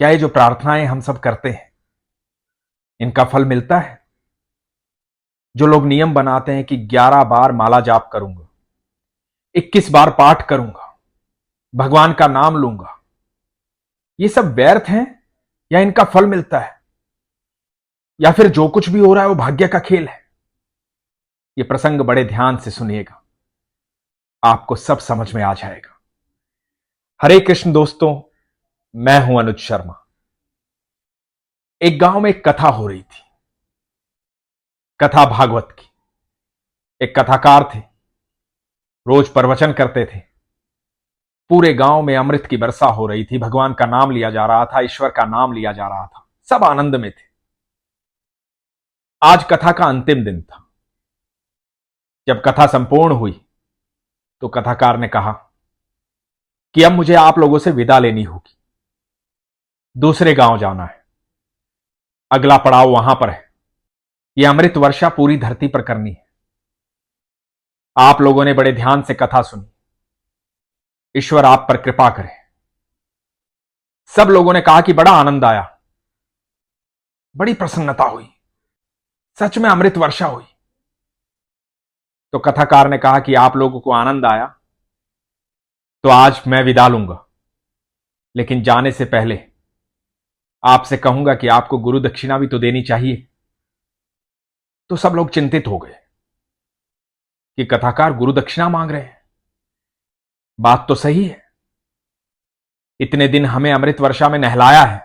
क्या ये जो प्रार्थनाएं हम सब करते हैं इनका फल मिलता है? जो लोग नियम बनाते हैं कि 11 बार माला जाप करूंगा, 21 बार पाठ करूंगा, भगवान का नाम लूंगा, ये सब व्यर्थ हैं या इनका फल मिलता है? या फिर जो कुछ भी हो रहा है वो भाग्य का खेल है? ये प्रसंग बड़े ध्यान से सुनिएगा, आपको सब समझ में आ जाएगा। हरे कृष्ण दोस्तों, मैं हूं अनुज शर्मा। एक गांव में एक कथा हो रही थी, कथा भागवत की। एक कथाकार थे, रोज प्रवचन करते थे। पूरे गांव में अमृत की वर्षा हो रही थी, भगवान का नाम लिया जा रहा था, ईश्वर का नाम लिया जा रहा था, सब आनंद में थे। आज कथा का अंतिम दिन था। जब कथा संपूर्ण हुई तो कथाकार ने कहा कि अब मुझे आप लोगों से विदा लेनी होगी, दूसरे गांव जाना है, अगला पड़ाव वहां पर है। यह अमृत वर्षा पूरी धरती पर करनी है। आप लोगों ने बड़े ध्यान से कथा सुनी, ईश्वर आप पर कृपा करे। सब लोगों ने कहा कि बड़ा आनंद आया, बड़ी प्रसन्नता हुई, सच में अमृत वर्षा हुई। तो कथाकार ने कहा कि आप लोगों को आनंद आया तो आज मैं विदा लूंगा, लेकिन जाने से पहले आपसे कहूंगा कि आपको गुरु दक्षिणा भी तो देनी चाहिए। तो सब लोग चिंतित हो गए कि कथाकार गुरु दक्षिणा मांग रहे हैं। बात तो सही है, इतने दिन हमें अमृत वर्षा में नहलाया है,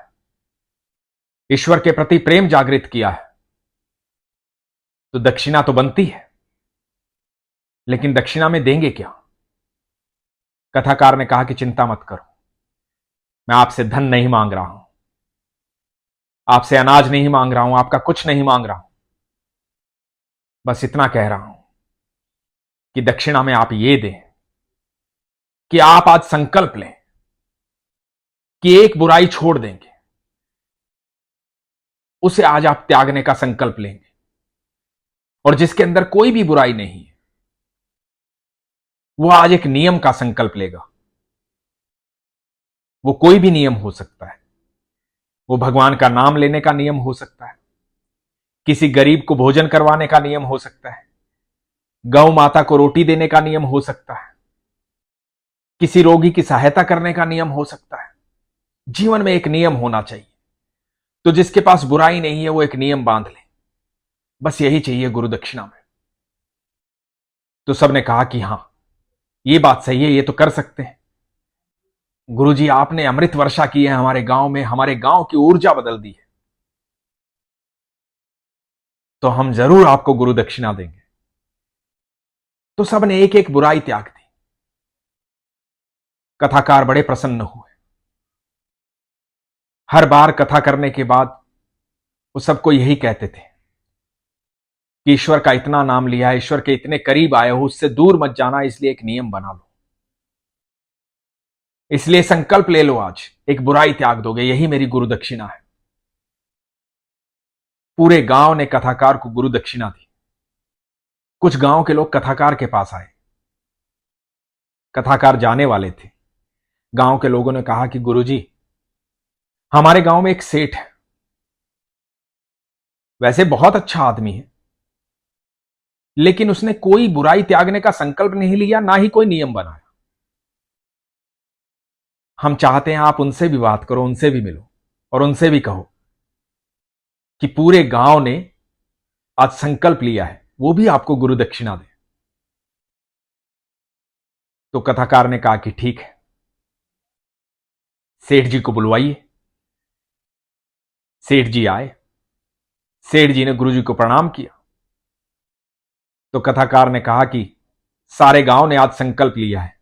ईश्वर के प्रति प्रेम जागृत किया है, तो दक्षिणा तो बनती है। लेकिन दक्षिणा में देंगे क्या? कथाकार ने कहा कि चिंता मत करो, मैं आपसे धन नहीं मांग रहा हूं, आपसे अनाज नहीं मांग रहा हूं, आपका कुछ नहीं मांग रहा हूं। बस इतना कह रहा हूं कि दक्षिणा में आप ये दें कि आप आज संकल्प लें कि एक बुराई छोड़ देंगे, उसे आज आप त्यागने का संकल्प लेंगे। और जिसके अंदर कोई भी बुराई नहीं है, वो आज एक नियम का संकल्प लेगा। वो कोई भी नियम हो सकता है, वो भगवान का नाम लेने का नियम हो सकता है, किसी गरीब को भोजन करवाने का नियम हो सकता है, गौ माता को रोटी देने का नियम हो सकता है, किसी रोगी की सहायता करने का नियम हो सकता है। जीवन में एक नियम होना चाहिए। तो जिसके पास बुराई नहीं है वो एक नियम बांध ले, बस यही चाहिए गुरु दक्षिणा में। तो सबने कहा कि हां, ये बात सही है, ये तो कर सकते हैं। गुरुजी, आपने अमृत वर्षा की है हमारे गांव में, हमारे गांव की ऊर्जा बदल दी है, तो हम जरूर आपको गुरु दक्षिणा देंगे। तो सबने एक एक बुराई त्याग दी। कथाकार बड़े प्रसन्न हुए। हर बार कथा करने के बाद वो सबको यही कहते थे कि ईश्वर का इतना नाम लिया है, ईश्वर के इतने करीब आए हो, उससे दूर मत जाना, इसलिए एक नियम बना लो, इसलिए संकल्प ले लो, आज एक बुराई त्याग दोगे, यही मेरी गुरु दक्षिणा है। पूरे गांव ने कथाकार को गुरु दक्षिणा दी। कुछ गांव के लोग कथाकार के पास आए, कथाकार जाने वाले थे। गांव के लोगों ने कहा कि गुरुजी, हमारे गांव में एक सेठ है, वैसे बहुत अच्छा आदमी है, लेकिन उसने कोई बुराई त्यागने का संकल्प नहीं लिया, ना ही कोई नियम बनाया। हम चाहते हैं आप उनसे भी बात करो, उनसे भी मिलो और उनसे भी कहो कि पूरे गांव ने आज संकल्प लिया है, वो भी आपको गुरु दक्षिणा दे। तो कथाकार ने कहा कि ठीक है, सेठ जी को बुलवाइए। सेठ जी आए। सेठ जी ने गुरुजी को प्रणाम किया। तो कथाकार ने कहा कि सारे गांव ने आज संकल्प लिया है,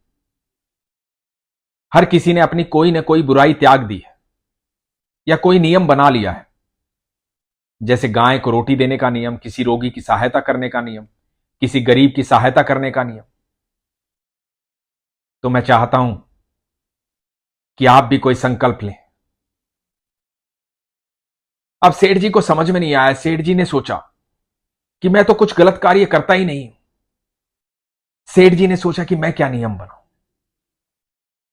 हर किसी ने अपनी कोई न कोई बुराई त्याग दी है या कोई नियम बना लिया है, जैसे गाय को रोटी देने का नियम, किसी रोगी की सहायता करने का नियम, किसी गरीब की सहायता करने का नियम। तो मैं चाहता हूं कि आप भी कोई संकल्प लें। अब सेठ जी को समझ में नहीं आया। सेठ जी ने सोचा कि मैं तो कुछ गलत कार्य करता ही नहीं हूं। सेठ जी ने सोचा कि मैं क्या नियम बनाऊं,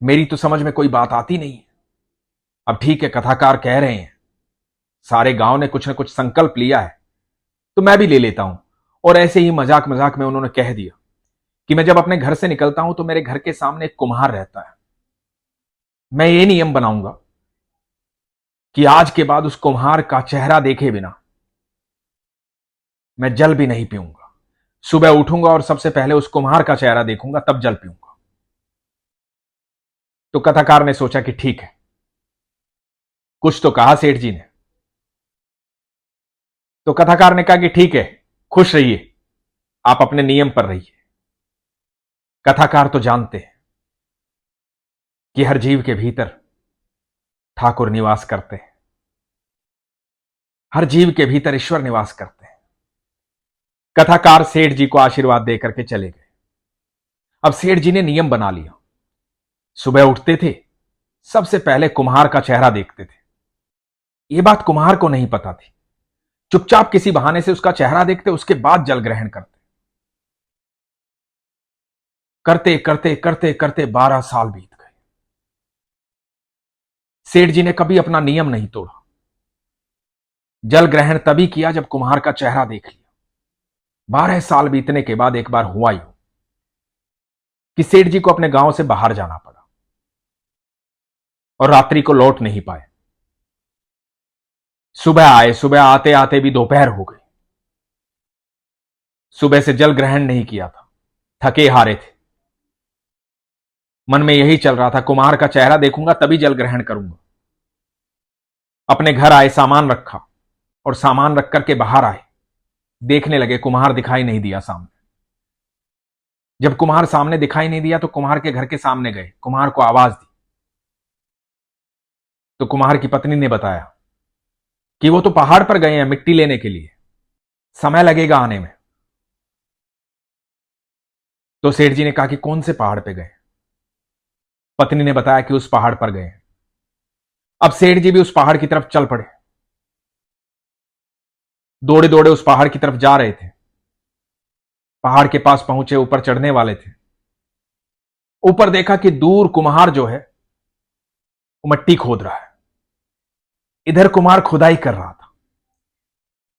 मेरी तो समझ में कोई बात आती नहीं है। अब ठीक है, कथाकार कह रहे हैं, सारे गांव ने कुछ न कुछ संकल्प लिया है, तो मैं भी ले लेता हूं। और ऐसे ही मजाक मजाक में उन्होंने कह दिया कि मैं जब अपने घर से निकलता हूं तो मेरे घर के सामने एक कुम्हार रहता है। मैं ये नियम बनाऊंगा कि आज के बाद उस कुम्हार का चेहरा देखे बिना मैं जल भी नहीं पीऊंगा। सुबह उठूंगा और सबसे पहले उस कुम्हार का चेहरा देखूंगा, तब जल पीऊंगा। तो कथाकार ने सोचा कि ठीक है, कुछ तो कहा सेठ जी ने। तो कथाकार ने कहा कि ठीक है, खुश रहिए, आप अपने नियम पर रहिए। कथाकार तो जानते हैं कि हर जीव के भीतर ठाकुर निवास करते हैं, हर जीव के भीतर ईश्वर निवास करते हैं। कथाकार सेठ जी को आशीर्वाद देकर के चले गए। अब सेठ जी ने नियम बना लिया, सुबह उठते थे, सबसे पहले कुम्हार का चेहरा देखते थे। यह बात कुम्हार को नहीं पता थी। चुपचाप किसी बहाने से उसका चेहरा देखते, उसके बाद जल ग्रहण करते। करते करते करते करते 12 साल बीत गए। सेठ जी ने कभी अपना नियम नहीं तोड़ा। जल ग्रहण तभी किया जब कुम्हार का चेहरा देख लिया। 12 साल बीतने के बाद एक बार हुआ यूं कि सेठ जी को अपने गांव से बाहर जाना पड़ा और रात्रि को लौट नहीं पाए। सुबह आए, सुबह आते आते भी दोपहर हो गई। सुबह से जल ग्रहण नहीं किया था, थके हारे थे। मन में यही चल रहा था, कुम्हार का चेहरा देखूंगा तभी जल ग्रहण करूंगा। अपने घर आए, सामान रखा और सामान रख करके बाहर आए। देखने लगे, कुम्हार दिखाई नहीं दिया सामने। जब कुम्हार सामने दिखाई नहीं दिया तो कुम्हार के घर के सामने गए, कुम्हार को आवाज दी। तो कुम्हार की पत्नी ने बताया कि वो तो पहाड़ पर गए हैं मिट्टी लेने के लिए, समय लगेगा आने में। तो सेठ जी ने कहा कि कौन से पहाड़ पे गए? पत्नी ने बताया कि उस पहाड़ पर गए। अब सेठ जी भी उस पहाड़ की तरफ चल पड़े। दौड़े दौड़े उस पहाड़ की तरफ जा रहे थे। पहाड़ के पास पहुंचे, ऊपर चढ़ने वाले थे। ऊपर देखा कि दूर कुम्हार जो है वो मिट्टी खोद रहा है। इधर कुम्हार खुदाई कर रहा था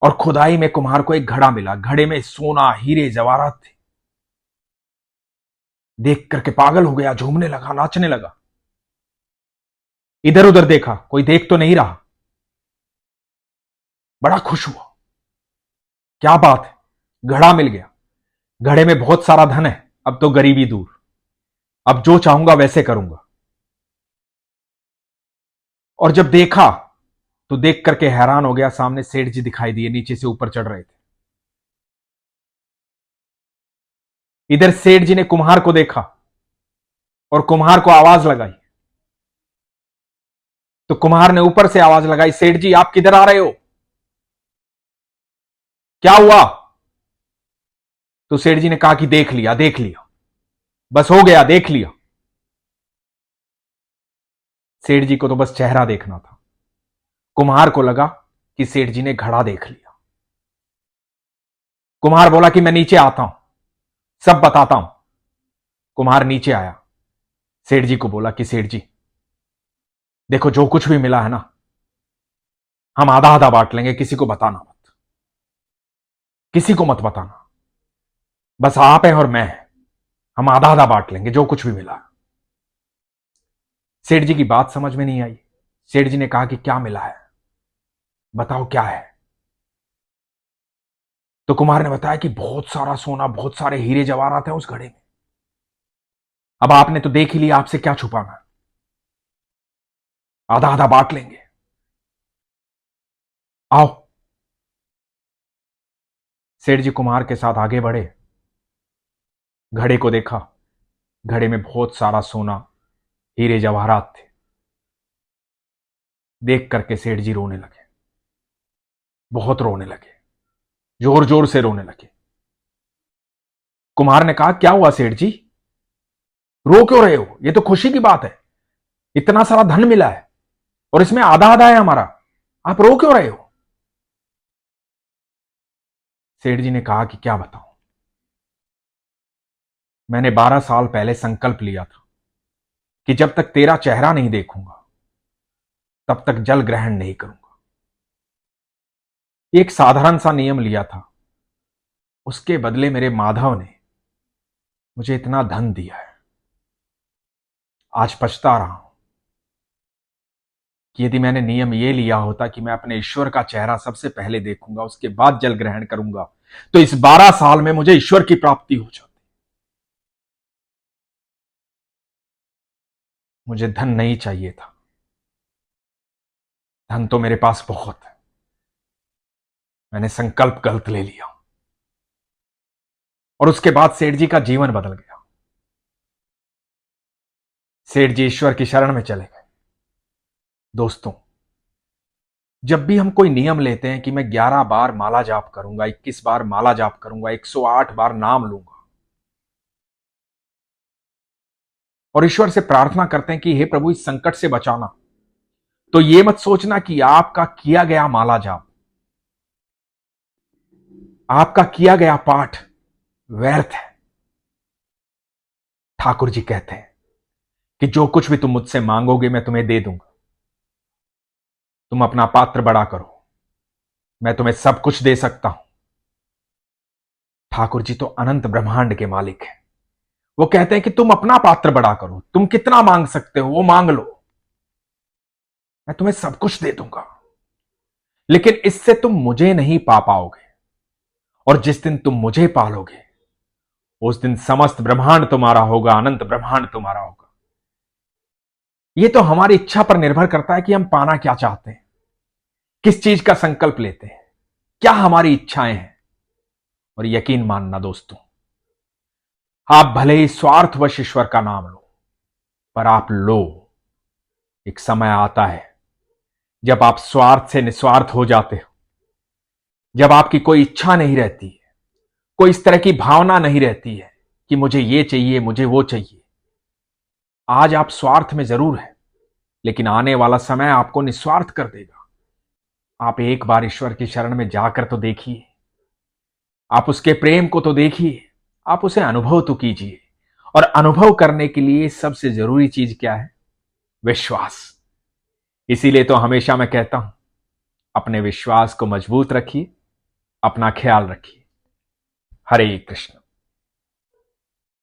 और खुदाई में कुम्हार को एक घड़ा मिला। घड़े में सोना, हीरे, जवाहरात थे। देख करके पागल हो गया, झूमने लगा, नाचने लगा। इधर उधर देखा, कोई देख तो नहीं रहा। बड़ा खुश हुआ, क्या बात है, घड़ा मिल गया। घड़े में बहुत सारा धन है, अब तो गरीबी दूर, अब जो चाहूंगा वैसे करूंगा। और जब देखा तो देख करके हैरान हो गया, सामने सेठ जी दिखाई दिए, नीचे से ऊपर चढ़ रहे थे। इधर सेठ जी ने कुम्हार को देखा और कुम्हार को आवाज लगाई। तो कुम्हार ने ऊपर से आवाज लगाई, सेठ जी आप किधर आ रहे हो, क्या हुआ? तो सेठ जी ने कहा कि देख लिया, देख लिया, बस हो गया, देख लिया। सेठ जी को तो बस चेहरा देखना था। कुम्हार को लगा कि सेठ जी ने घड़ा देख लिया। कुम्हार बोला कि मैं नीचे आता हूं, सब बताता हूं। कुम्हार नीचे आया, सेठ जी को बोला कि सेठ जी देखो, जो कुछ भी मिला है ना, हम आधा आधा बांट लेंगे, किसी को बताना मत, किसी को मत बताना, बस आप हैं और मैं हैं, हम आधा आधा बांट लेंगे जो कुछ भी मिला। सेठ जी की बात समझ में नहीं आई। सेठ जी ने कहा कि क्या मिला है, बताओ क्या है। तो कुमार ने बताया कि बहुत सारा सोना, बहुत सारे हीरे जवाहरात हैं उस घड़े में। अब आपने तो देख ही लिया, आपसे क्या छुपाना, आधा आधा बांट लेंगे, आओ। सेठ जी कुमार के साथ आगे बढ़े, घड़े को देखा। घड़े में बहुत सारा सोना, हीरे जवाहरात थे। देख करके सेठ जी रोने लगे, बहुत रोने लगे, जोर जोर से रोने लगे। कुमार ने कहा क्या हुआ सेठ जी, रो क्यों रहे हो, ये तो खुशी की बात है, इतना सारा धन मिला है और इसमें आधा आधा है हमारा, आप रो क्यों रहे हो? सेठ जी ने कहा कि क्या बताऊं, मैंने 12 साल पहले संकल्प लिया था कि जब तक तेरा चेहरा नहीं देखूंगा तब तक जल ग्रहण नहीं करूंगा। एक साधारण सा नियम लिया था, उसके बदले मेरे माधव ने मुझे इतना धन दिया है। आज पछता रहा हूं कि यदि मैंने नियम यह लिया होता कि मैं अपने ईश्वर का चेहरा सबसे पहले देखूंगा, उसके बाद जल ग्रहण करूंगा, तो इस 12 साल में मुझे ईश्वर की प्राप्ति हो जाती। मुझे धन नहीं चाहिए था, धन तो मेरे पास बहुत है। मैंने संकल्प गलत ले लिया और उसके बाद सेठ जी का जीवन बदल गया। सेठ जी ईश्वर की शरण में चले गए। दोस्तों, जब भी हम कोई नियम लेते हैं कि मैं 11 बार माला जाप करूंगा, 21 बार माला जाप करूंगा, 108 बार नाम लूंगा, और ईश्वर से प्रार्थना करते हैं कि हे प्रभु इस संकट से बचाना, तो यह मत सोचना कि आपका किया गया माला जाप, आपका किया गया पाठ व्यर्थ है। ठाकुर जी कहते हैं कि जो कुछ भी तुम मुझसे मांगोगे मैं तुम्हें दे दूंगा। तुम अपना पात्र बड़ा करो, मैं तुम्हें सब कुछ दे सकता हूं। ठाकुर जी तो अनंत ब्रह्मांड के मालिक हैं। वो कहते हैं कि तुम अपना पात्र बड़ा करो, तुम कितना मांग सकते हो वो मांग लो, मैं तुम्हें सब कुछ दे दूंगा। लेकिन इससे तुम मुझे नहीं पा पाओगे, और जिस दिन तुम मुझे पालोगे उस दिन समस्त ब्रह्मांड तुम्हारा होगा, अनंत ब्रह्मांड तुम्हारा होगा। यह तो हमारी इच्छा पर निर्भर करता है कि हम पाना क्या चाहते हैं, किस चीज का संकल्प लेते हैं, क्या हमारी इच्छाएं हैं। और यकीन मानना दोस्तों, आप भले ही स्वार्थवश ईश्वर का नाम लो, पर आप लो, एक समय आता है जब आप स्वार्थ से निस्वार्थ हो जाते हो, जब आपकी कोई इच्छा नहीं रहती है, कोई इस तरह की भावना नहीं रहती है कि मुझे ये चाहिए, मुझे वो चाहिए। आज आप स्वार्थ में जरूर है, लेकिन आने वाला समय आपको निस्वार्थ कर देगा। आप एक बार ईश्वर की शरण में जाकर तो देखिए, आप उसके प्रेम को तो देखिए, आप उसे अनुभव तो कीजिए। और अनुभव करने के लिए सबसे जरूरी चीज क्या है? विश्वास। इसीलिए तो हमेशा मैं कहता हूं, अपने विश्वास को मजबूत रखिए, अपना ख्याल रखिए। हरे कृष्ण।